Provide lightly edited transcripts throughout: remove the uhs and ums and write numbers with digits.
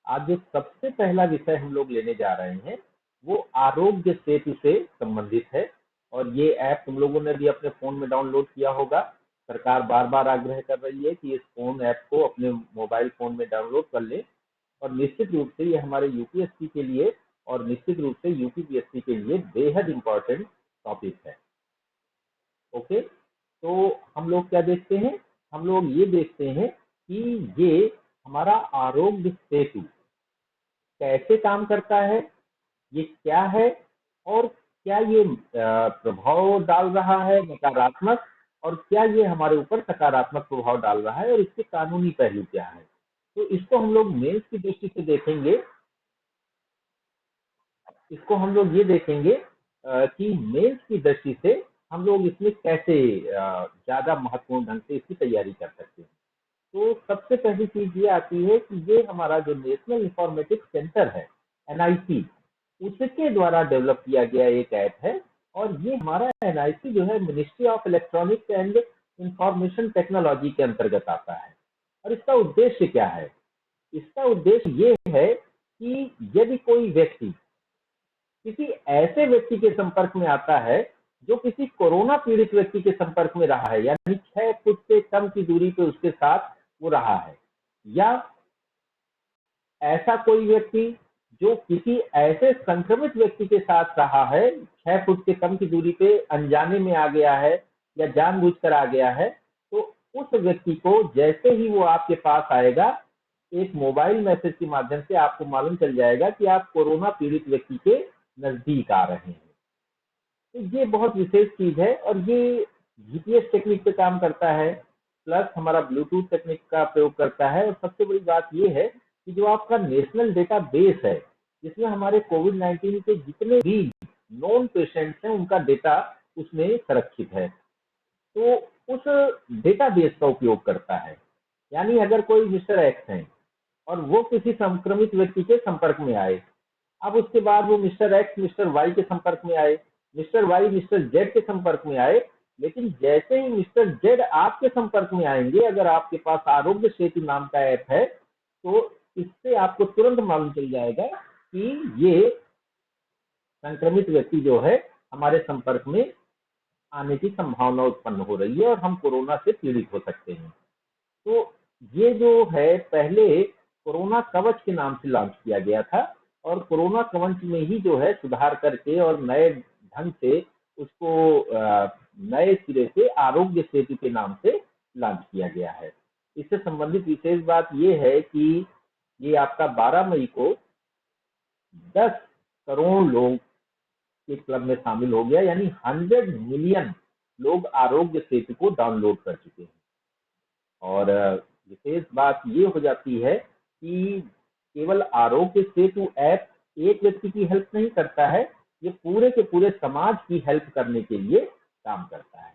आज जो सबसे पहला विषय हम लोग लेने जा रहे हैं वो आरोग्य सेतु से संबंधित है। और ये ऐप तुम लोगों ने भी अपने फोन में डाउनलोड किया होगा। सरकार बार बार आग्रह कर रही है कि इस फोन ऐप को अपने मोबाइल फोन में डाउनलोड कर ले। और निश्चित रूप से ये हमारे यूपीएससी के लिए और निश्चित रूप से यूपीपीएससी के लिए बेहद इंपॉर्टेंट टॉपिक है। ओके, तो हम लोग क्या देखते हैं, हम लोग ये देखते हैं कि ये हमारा आरोग्य सेतु कैसे काम करता है, ये क्या है, और क्या ये प्रभाव डाल रहा है नकारात्मक, और क्या ये हमारे ऊपर सकारात्मक प्रभाव डाल रहा है, और इसके कानूनी पहलू क्या है। तो इसको हम लोग मेंस की दृष्टि से देखेंगे। इसको हम लोग ये देखेंगे कि मेंस की दृष्टि से हम लोग इसमें कैसे ज्यादा महत्वपूर्ण ढंग से इसकी तैयारी कर सकते हैं। तो सबसे पहली चीज ये आती है कि ये हमारा जो नेशनल इंफॉर्मेटिक्स सेंटर है, एनआईसी, उसके द्वारा डेवलप किया गया एक ऐप है। और ये हमारा एनआईसी जो है ministry of electronics and information technology के अंतर्गत आता है। और इसका उद्देश्य क्या है? इसका उद्देश्य ये है कि यदि कोई व्यक्ति किसी ऐसे व्यक्ति के संपर्क में आता है जो किसी कोरोना पीड़ित व्यक्ति के संपर्क में रहा है, यानी 6 फुट से कम की दूरी पे उसके साथ वो रहा है, या ऐसा कोई व्यक्ति जो किसी ऐसे संक्रमित व्यक्ति के साथ रहा है, 6 फुट से कम की दूरी पे अनजाने में आ गया है या जानबूझकर आ गया है, तो उस व्यक्ति को जैसे ही वो आपके पास आएगा, एक मोबाइल मैसेज के माध्यम से आपको मालूम चल जाएगा कि आप कोरोना पीड़ित व्यक्ति के नजदीक आ रहे हैं। तो ये बहुत विशेष चीज है, और ये जीपीएस टेक्निक पे काम करता है, प्लस हमारा ब्लूटूथ टेक्निक का प्रयोग करता है। और सबसे बड़ी बात ये है कि जो आपका नेशनल डेटा बेस है, जिसमें हमारे कोविड-19 के जितने भी नॉन पेशेंट्स हैं उनका डेटा उसमें संरक्षित है, तो उस डेटा बेस का उपयोग करता है। यानी अगर कोई मिस्टर एक्स है और वो किसी संक्रमित व्यक्ति के संपर्क में आए, अब उसके बाद वो मिस्टर एक्स मिस्टर वाई के संपर्क में आए, मिस्टर वाई मिस्टर जेड के संपर्क में आए, लेकिन जैसे ही मिस्टर जेड आपके संपर्क में आएंगे, अगर आपके पास आरोग्य सेतु नाम का ऐप है, तो इससे आपको तुरंत मालूम चल जाएगा कि ये संक्रमित व्यक्ति जो है हमारे संपर्क में आने की संभावना उत्पन्न हो रही है और हम कोरोना से पीड़ित हो सकते हैं। तो ये जो है पहले कोरोना कवच के नाम से लॉन्च किया गया था, और कोरोना कवच में ही जो है सुधार करके और नए ढंग से उसको नए सिरे से आरोग्य सेतु के नाम से लॉन्च किया गया है। इससे संबंधित विशेष बात ये है कि ये आपका 12 मई को 10 करोड़ लोग के क्लब में शामिल हो गया, यानी 100 मिलियन लोग आरोग्य सेतु को डाउनलोड कर चुके हैं। और विशेष बात ये हो जाती है कि केवल आरोग्य सेतु ऐप एक व्यक्ति की हेल्प नहीं करता है, ये पूरे के पूरे समाज की हेल्प करने के लिए काम करता है।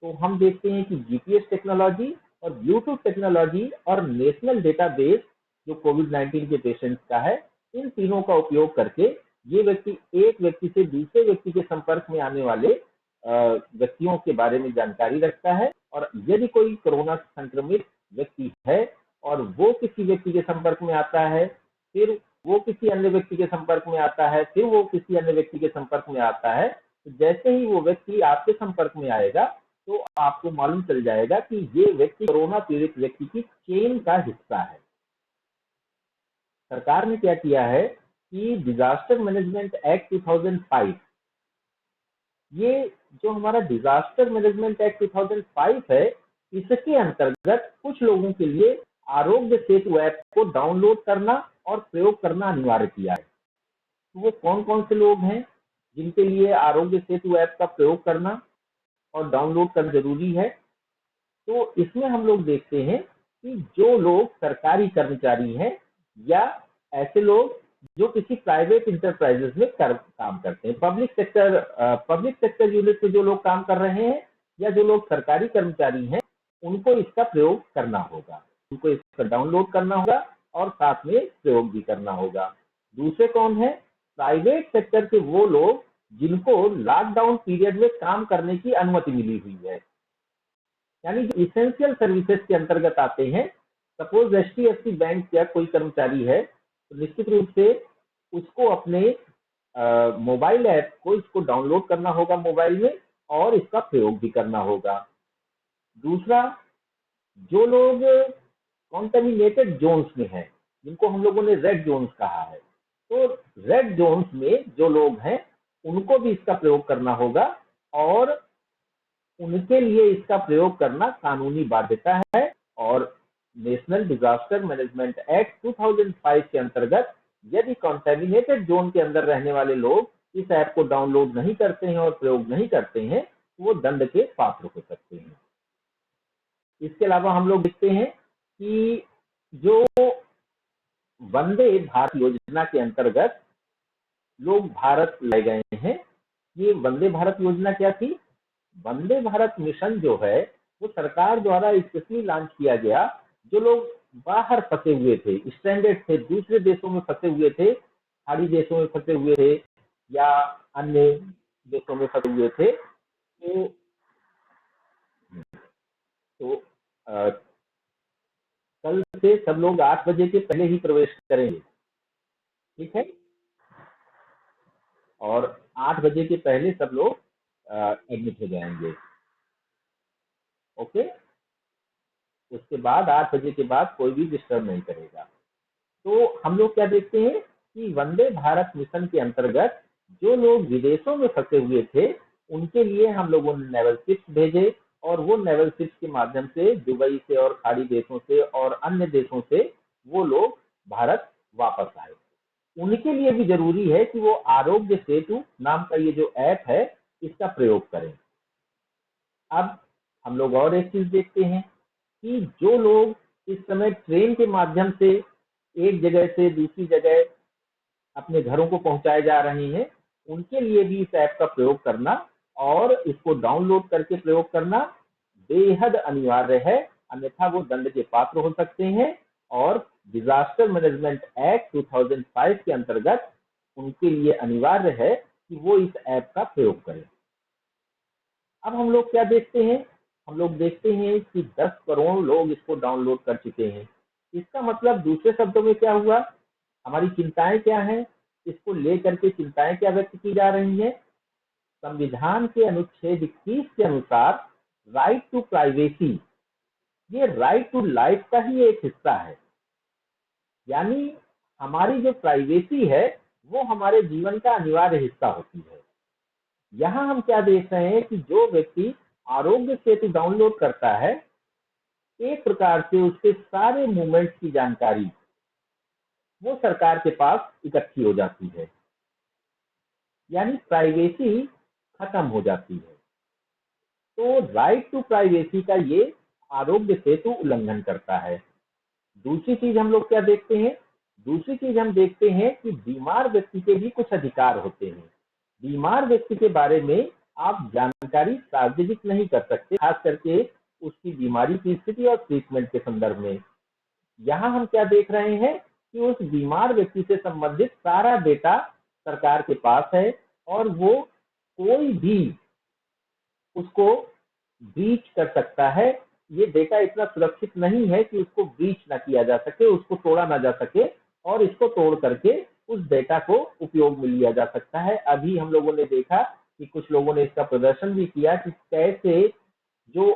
तो हम देखते हैं कि जीपीएस टेक्नोलॉजी और ब्लूटूथ टेक्नोलॉजी और नेशनल डेटाबेस जो कोविड-19 के पेशेंट्स का है, इन तीनों का उपयोग करके ये व्यक्ति एक व्यक्ति से दूसरे व्यक्ति के संपर्क में आने वाले व्यक्तियों के बारे में जानकारी रखता है। और यदि कोई कोरोना संक्रमित व्यक्ति है और वो किसी व्यक्ति के संपर्क में आता है, फिर वो किसी अन्य व्यक्ति के संपर्क में आता है, फिर वो किसी अन्य व्यक्ति के संपर्क में आता है, तो जैसे ही वो व्यक्ति आपके संपर्क में आएगा, तो आपको मालूम चल जाएगा कि ये व्यक्ति कोरोना पीड़ित व्यक्ति की चेन का हिस्सा है। सरकार ने क्या किया है कि डिजास्टर मैनेजमेंट एक्ट 2005, ये जो हमारा डिजास्टर मैनेजमेंट एक्ट 2005 है, इसके अंतर्गत कुछ लोगों के लिए आरोग्य सेतु ऐप को डाउनलोड करना और प्रयोग करना अनिवार्य किया है। तो वो कौन कौन से लोग हैं जिनके लिए आरोग्य सेतु ऐप का प्रयोग करना और डाउनलोड करना जरूरी है? तो इसमें हम लोग देखते हैं कि जो लोग सरकारी कर्मचारी हैं, या ऐसे लोग जो किसी प्राइवेट इंटरप्राइजेस में काम करते हैं, पब्लिक सेक्टर यूनिट में जो लोग काम कर रहे हैं, या जो लोग सरकारी कर्मचारी हैं, उनको इसका प्रयोग करना होगा, उनको इसका डाउनलोड करना होगा और साथ में प्रयोग भी करना होगा। दूसरे कौन है? प्राइवेट सेक्टर के वो लोग जिनको लॉकडाउन पीरियड में काम करने की अनुमति मिली हुई है, यानी जो इसेंशियल सर्विसेज के अंतर्गत आते हैं। सपोज एचडीएफसी बैंक का कोई कर्मचारी है तो निश्चित रूप से उसको अपने मोबाइल ऐप को इसको डाउनलोड करना होगा मोबाइल में, और इसका प्रयोग भी करना होगा। दूसरा, जो लोग कॉन्टेमिनेटेड जोन्स में हैं, जिनको हम लोगों ने रेड जोन्स कहा है, तो रेड जोन्स में जो लोग हैं उनको भी इसका प्रयोग करना होगा, और उनके लिए इसका प्रयोग करना कानूनी बाध्यता है। और नेशनल डिजास्टर मैनेजमेंट एक्ट 2005 के अंतर्गत यदि कॉन्टेमिनेटेड जोन के अंदर रहने वाले लोग इस ऐप को डाउनलोड नहीं करते हैं और प्रयोग नहीं करते हैं, तो वो दंड के पात्र हो सकते हैं। इसके अलावा हम लोग देखते हैं कि जो वंदे भारत योजना के अंतर्गत लोग भारत लाए गए हैं, ये वंदे भारत योजना क्या थी? वंदे भारत मिशन जो है वो सरकार द्वारा स्पेशली लॉन्च किया गया। जो लोग बाहर फंसे हुए थे, स्ट्रैंडेड थे, दूसरे देशों में फंसे हुए थे, पहाड़ी देशों में फंसे हुए थे या अन्य देशों में फंसे हुए थे, तो कल से सब लोग 8 बजे के पहले ही प्रवेश करेंगे, ठीक है? और 8 बजे के पहले सब लोग एडमिट हो जाएंगे, ओके? उसके बाद 8 बजे के बाद कोई भी डिस्टर्ब नहीं करेगा। तो हम लोग क्या देखते हैं कि वंदे भारत मिशन के अंतर्गत जो लोग विदेशों में फंसे हुए थे, उनके लिए हम लोगों ने नेवल शिप्स भेजे, और वो नेवल शिप्स के माध्यम से दुबई से और खाड़ी देशों से और अन्य देशों से वो लोग भारत वापस आए। उनके लिए भी जरूरी है कि वो आरोग्य सेतु नाम का ये जो ऐप है, इसका प्रयोग करें। अब हम लोग और एक चीज देखते हैं कि जो लोग इस समय ट्रेन के माध्यम से एक जगह से दूसरी जगह अपने घरों को पहुंचाए जा रहे हैं, उनके लिए भी इस ऐप का प्रयोग करना और इसको डाउनलोड करके प्रयोग करना बेहद अनिवार्य है, अन्यथा वो दंड के पात्र हो सकते हैं। और डिजास्टर मैनेजमेंट एक्ट 2005 के अंतर्गत उनके लिए अनिवार्य है कि वो इस ऐप का प्रयोग करें। अब हम लोग क्या देखते हैं? हम लोग देखते हैं कि 10 करोड़ लोग इसको डाउनलोड कर चुके हैं। इसका मतलब दूसरे शब्दों में क्या हुआ? हमारी चिंताएं क्या हैं? इसको लेकर के चिंताएं क्या व्यक्त की जा रही हैं? संविधान के अनुच्छेद 21 के अनुसार राइट टू प्राइवेसी, ये राइट टू लाइफ का ही एक हिस्सा है। यानी हमारी जो प्राइवेसी है वो हमारे जीवन का अनिवार्य हिस्सा होती है। यहाँ हम क्या देख रहे हैं कि जो व्यक्ति आरोग्य सेतु डाउनलोड करता है, एक प्रकार से उसके सारे मूवमेंट्स की जानकारी वो सरकार के पास इकट्ठी हो जाती है, यानी प्राइवेसी खत्म हो जाती है। तो राइट टू प्राइवेसी का ये आरोग्य सेतु उल्लंघन करता है। दूसरी चीज हम लोग क्या देखते हैं? दूसरी चीज हम देखते हैं कि बीमार व्यक्ति के भी कुछ अधिकार होते हैं। बीमार व्यक्ति के बारे में आप जानकारी सार्वजनिक नहीं कर सकते, खास करके उसकी बीमारी की स्थिति और ट्रीटमेंट के संदर्भ में। यहाँ हम क्या देख रहे हैं कि उस बीमार व्यक्ति से संबंधित सारा डेटा सरकार के पास है, और वो कोई भी उसको ब्रीच कर सकता है। ये डेटा इतना सुरक्षित नहीं है कि उसको ब्रीच ना किया जा सके, उसको तोड़ा ना जा सके, और इसको तोड़ करके उस डेटा को उपयोग में लिया जा सकता है। अभी हम लोगों ने देखा कि कुछ लोगों ने इसका प्रदर्शन भी किया कि कैसे जो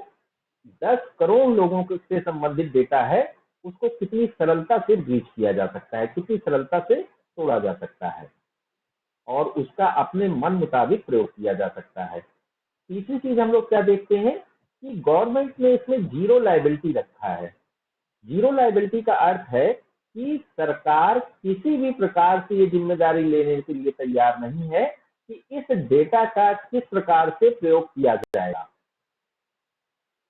10 करोड़ लोगों से संबंधित डेटा है उसको कितनी सरलता से ब्रीच किया जा सकता है, कितनी सरलता से तोड़ा जा सकता है, और उसका अपने मन मुताबिक प्रयोग किया जा सकता है। तीसरी चीज हम लोग क्या देखते हैं कि गवर्नमेंट ने इसमें जीरो लायबिलिटी रखा है। जीरो लायबिलिटी का अर्थ है कि सरकार किसी भी प्रकार से ये जिम्मेदारी लेने के लिए तैयार नहीं है कि इस डेटा का किस प्रकार से प्रयोग किया जाएगा।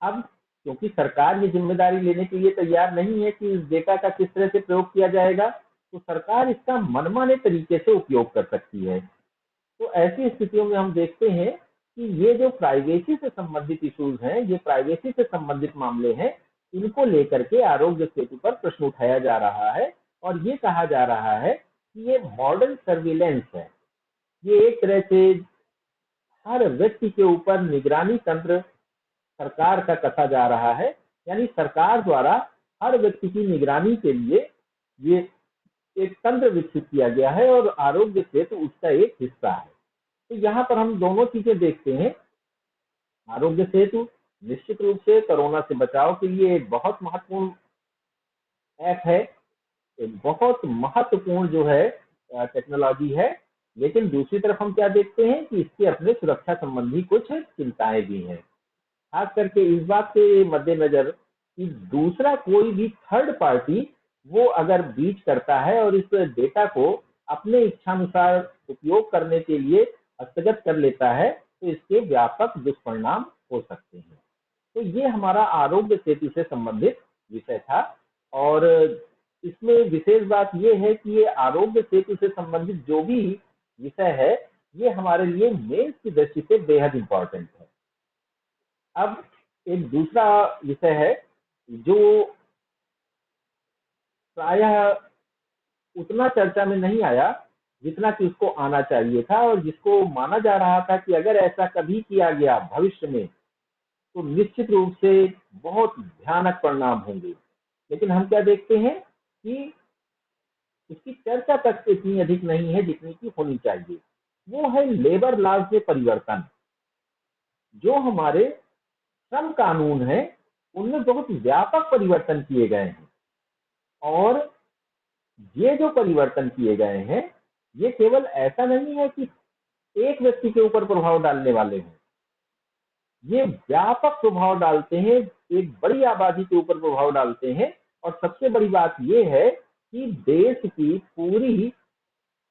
अब क्योंकि सरकार ये जिम्मेदारी लेने के लिए तैयार नहीं है कि इस डेटा का किस तरह से प्रयोग किया जाएगा, तो सरकार इसका मनमाने तरीके से उपयोग कर सकती है। तो ऐसी स्थितियों में हम देखते हैं कि ये जो प्राइवेसी से संबंधित इश्यूज हैं, ये प्राइवेसी से संबंधित मामले हैं, इनको लेकर के आरोग्य सेतु पर प्रश्न उठाया जा रहा है, और ये कहा जा रहा है कि ये मॉडर्न सर्विलेंस है। ये एक तरह से हर व्यक्ति के ऊपर निगरानी तंत्र सरकार का कसा जा रहा है, यानी सरकार द्वारा हर व्यक्ति की निगरानी के लिए ये एक तंत्र विकसित किया गया है और आरोग्य सेतु उसका एक हिस्सा है। तो यहाँ पर हम दोनों चीजें देखते हैं। आरोग्य सेतु निश्चित रूप से कोरोना से बचाव के लिए एक बहुत महत्वपूर्ण ऐप है, एक बहुत महत्वपूर्ण जो है टेक्नोलॉजी है। लेकिन दूसरी तरफ हम क्या देखते हैं कि इसके अपने सुरक्षा संबंधी कुछ चिंताएं भी हैं, खास करके इस बात के मद्देनजर कि दूसरा कोई भी थर्ड पार्टी वो अगर ब्रीच करता है और इस डेटा को अपने इच्छानुसार उपयोग करने के लिए हस्तगत कर लेता है, तो इसके व्यापक दुष्परिणाम हो सकते हैं। तो ये हमारा आरोग्य सेतु से संबंधित विषय था। और इसमें विशेष बात ये है कि ये आरोग्य सेतु से संबंधित जो भी विषय है, ये हमारे लिए मेंस की दृष्टि से बेहद इंपॉर्टेंट है। अब एक दूसरा विषय है जो प्रायः उतना चर्चा में नहीं आया जितना कि उसको आना चाहिए था, और जिसको माना जा रहा था कि अगर ऐसा कभी किया गया भविष्य में तो निश्चित रूप से बहुत भयानक परिणाम होंगे। लेकिन हम क्या देखते हैं कि उसकी चर्चा तक इतनी अधिक नहीं है जितनी की होनी चाहिए। वो है लेबर लॉज में परिवर्तन। जो हमारे श्रम कानून है उनमें बहुत व्यापक परिवर्तन किए गए हैं, और ये जो परिवर्तन किए गए हैं ये केवल ऐसा नहीं है कि एक व्यक्ति के ऊपर प्रभाव डालने वाले हैं, ये व्यापक प्रभाव डालते हैं, एक बड़ी आबादी के ऊपर प्रभाव डालते हैं। और सबसे बड़ी बात यह है कि देश की पूरी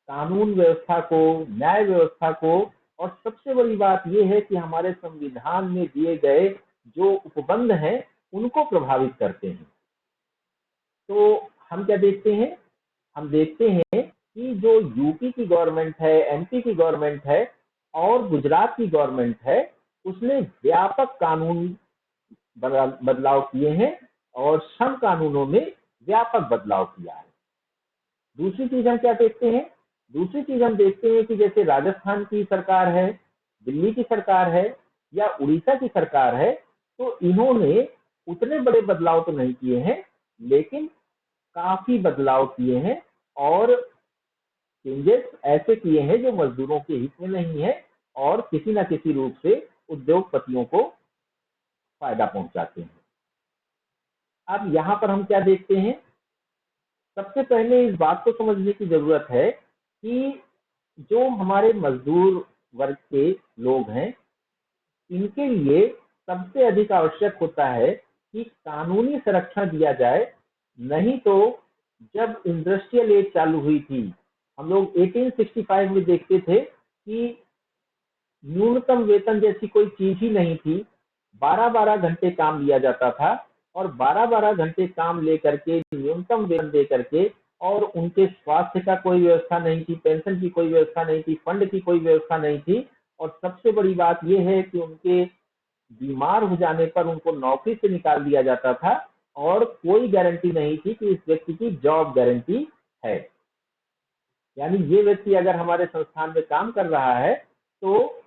कानून व्यवस्था को, न्याय व्यवस्था को, और सबसे बड़ी बात यह है कि हमारे संविधान में दिए गए जो उपबंध हैं उनको प्रभावित करते हैं। तो हम क्या देखते हैं, हम देखते हैं कि जो यूपी की गवर्नमेंट है, एमपी की गवर्नमेंट है और गुजरात की गवर्नमेंट है, उसने व्यापक कानून बदलाव किए हैं और श्रम कानूनों में व्यापक बदलाव किया है। दूसरी चीज हम क्या देखते हैं, दूसरी चीज हम देखते हैं कि जैसे राजस्थान की सरकार है, दिल्ली की सरकार है या उड़ीसा की सरकार है, तो इन्होंने उतने बड़े बदलाव तो नहीं किए हैं, लेकिन काफी बदलाव किए हैं और चेंजेस ऐसे किए हैं जो मजदूरों के हित में नहीं है और किसी न किसी रूप से उद्योगपतियों को फायदा पहुंचाते हैं। अब यहाँ पर हम क्या देखते हैं, सबसे पहले इस बात को समझने की जरूरत है कि जो हमारे मजदूर वर्ग के लोग हैं, इनके लिए सबसे अधिक आवश्यक होता है कि कानूनी संरक्षण दिया जाए। नहीं तो जब इंडस्ट्रियल एज चालू हुई थी, हम लोग 1865 में देखते थे कि न्यूनतम वेतन जैसी कोई चीज ही नहीं थी। 12-12 घंटे काम लिया जाता था और 12-12 घंटे काम लेकर के न्यूनतम वेतन दे करके, और उनके स्वास्थ्य का कोई व्यवस्था नहीं थी, पेंशन की कोई व्यवस्था नहीं थी, फंड की कोई व्यवस्था नहीं थी। और सबसे बड़ी बात यह है कि उनके बीमार हो जाने पर उनको नौकरी से निकाल दिया जाता था और कोई गारंटी नहीं थी कि इस व्यक्ति की जॉब गारंटी है। यानी ये व्यक्ति अगर हमारे संस्थान में काम कर रहा है तो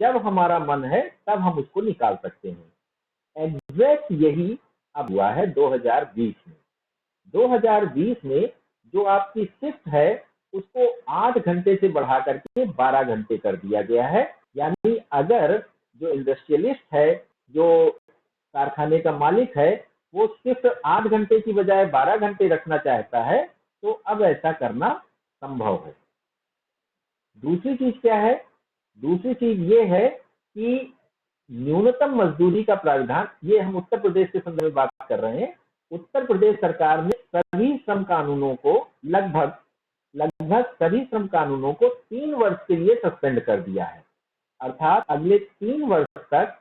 जब हमारा मन है तब हम उसको निकाल सकते हैं। एग्जैक्ट यही अब हुआ है 2020 में। 2020 में जो आपकी शिफ्ट है उसको 8 घंटे से बढ़ा करके 12 घंटे कर दिया गया है। यानी अगर जो इंडस्ट्रियलिस्ट है, जो कारखाने का मालिक है, वो सिर्फ 8 घंटे की बजाय 12 घंटे रखना चाहता है तो अब ऐसा करना संभव है। दूसरी चीज क्या है, दूसरी चीज ये है कि न्यूनतम मजदूरी का प्रावधान, ये हम उत्तर प्रदेश के संदर्भ में बात कर रहे हैं। उत्तर प्रदेश सरकार ने सभी श्रम कानूनों को लगभग सभी श्रम कानूनों को 3 वर्ष के लिए सस्पेंड कर दिया है। अर्थात अगले 3 वर्ष तक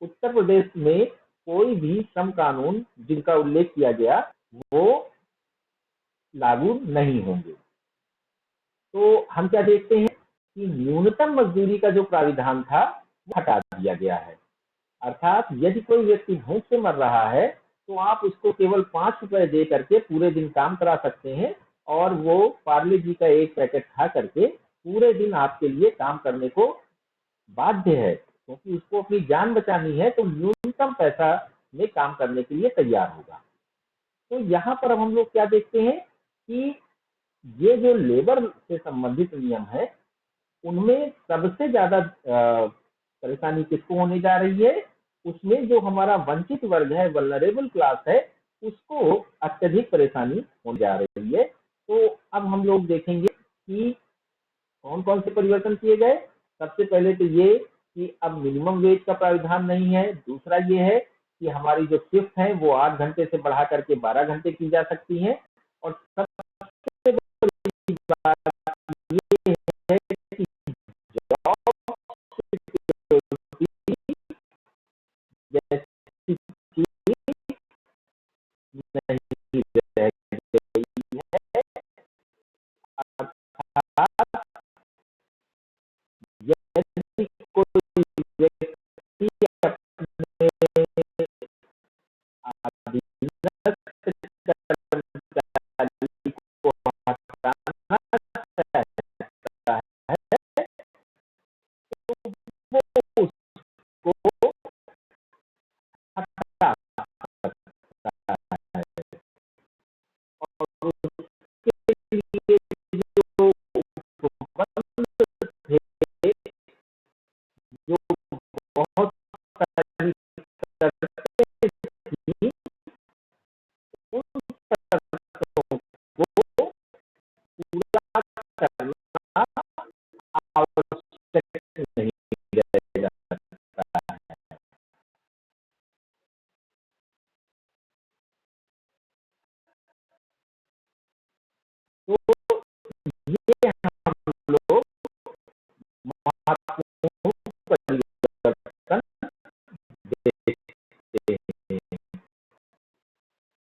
उत्तर प्रदेश में कोई भी श्रम कानून जिनका उल्लेख किया गया वो लागू नहीं होंगे। तो हम क्या देखते हैं कि न्यूनतम मजदूरी का जो प्राविधान था वो हटा दिया गया है। अर्थात यदि कोई व्यक्ति भूख से मर रहा है तो आप उसको केवल 5 रुपए दे करके पूरे दिन काम करा सकते हैं और वो पार्ले जी का एक पैकेट खा करके पूरे दिन आपके लिए काम करने को बाध्य है, क्योंकि उसको अपनी जान बचानी है, तो न्यूनतम पैसा में काम करने के लिए तैयार होगा। तो यहाँ पर अब हम लोग क्या देखते हैं कि ये जो लेबर से संबंधित नियम है, उनमें सबसे ज्यादा परेशानी किसको होने जा रही है? उसमें जो हमारा वंचित वर्ग है, वल्नरेबल क्लास है, उसको अत्यधिक परेशानी होने जा रही है। तो अब हम लोग देखेंगे कि कौन कौन से परिवर्तन किए गए। सबसे पहले तो ये कि अब मिनिमम वेज का प्राविधान नहीं है। दूसरा ये है कि हमारी जो शिफ्ट है वो 8 घंटे से बढ़ा करके 12 घंटे की जा सकती है। और सबसे बड़ी बात ये है कि जॉब जैसी चीज नहीं रह गई है। अर्थात यदि कोई व्यक्ति अपने अधीनस्थ कर्मचारी को हटाना चाहता है, तो वो उसको हटा सकता है। और उसके लिए जो उपबंध थे, जो बहुत सारी शर्तें थी, उन शर्तों को पूरा करना आवश्यक नहीं रह जाता है। तो